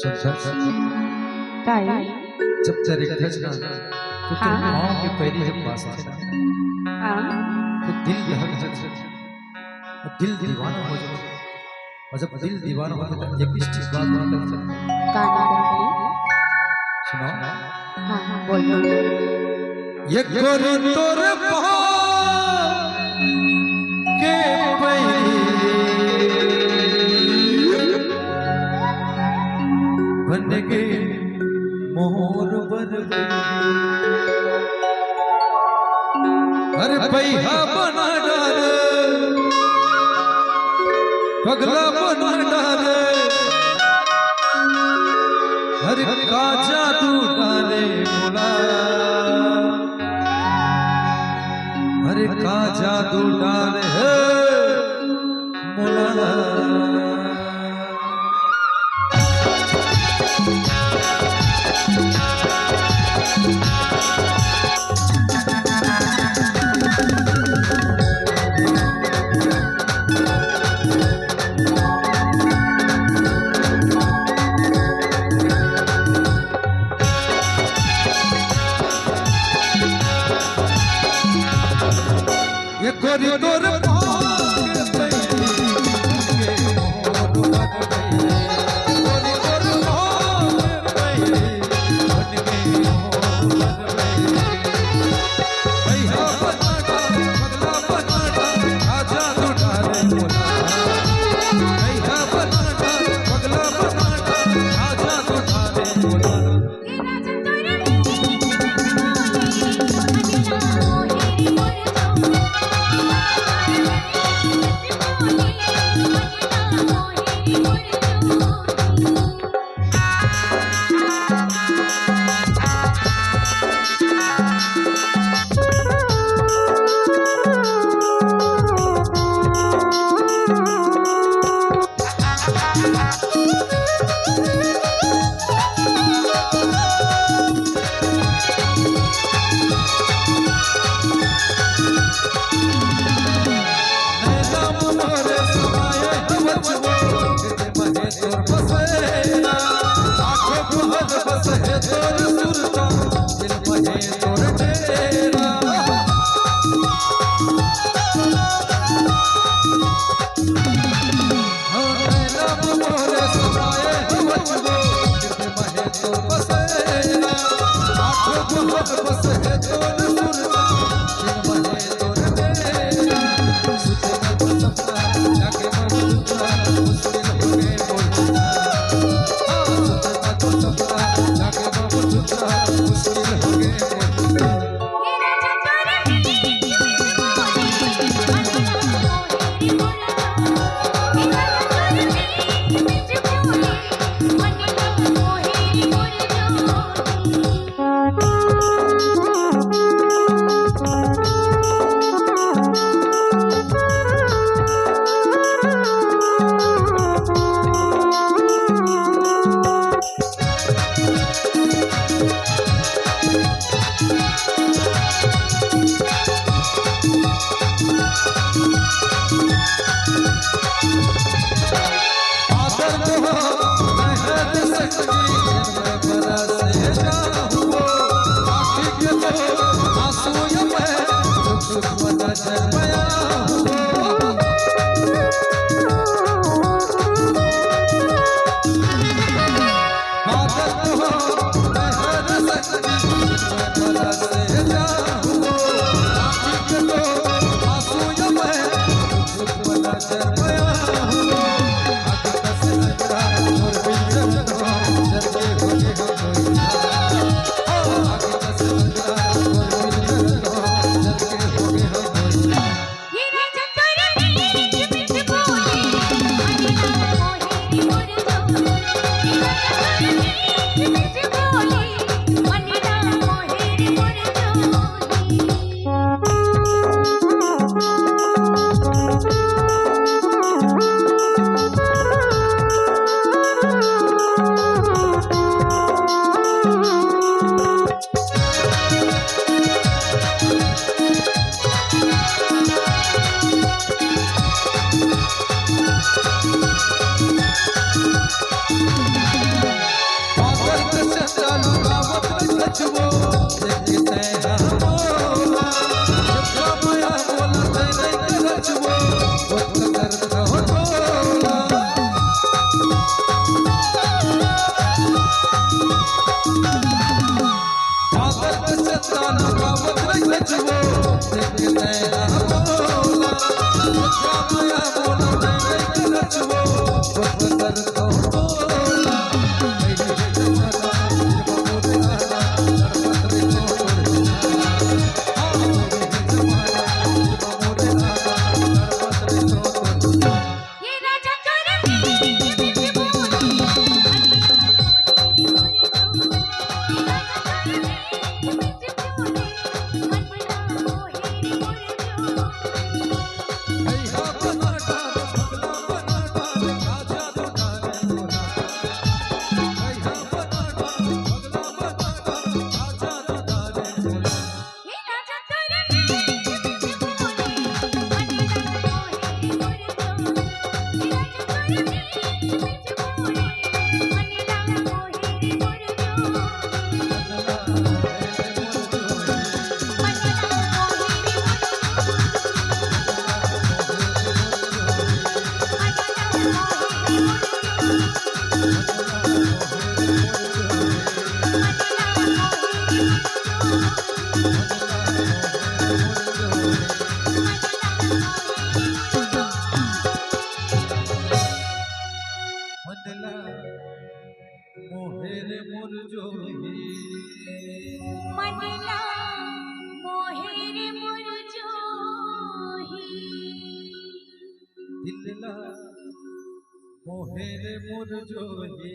काय जब तेरे खच ना तो तेरे पाँव के पैरी जब पास थे ना तो दिल दहक जाता और दिल दीवाना हो जाता और जब दिल दीवाना होता तो एक ही चीज बात होता सुनो हाँ बोलो ये गोरी तोरे पाँव के पैरी बन गए मोर बर अरे पैहा बना डाले पगला बना डाले अरे का जादू डाले मोला अरे का जादू डाले मोला ये कोरी तोर मनला मोहेर मोर जोही मनला मोहेर मोर जोही दिलला मोहेर मोर जोही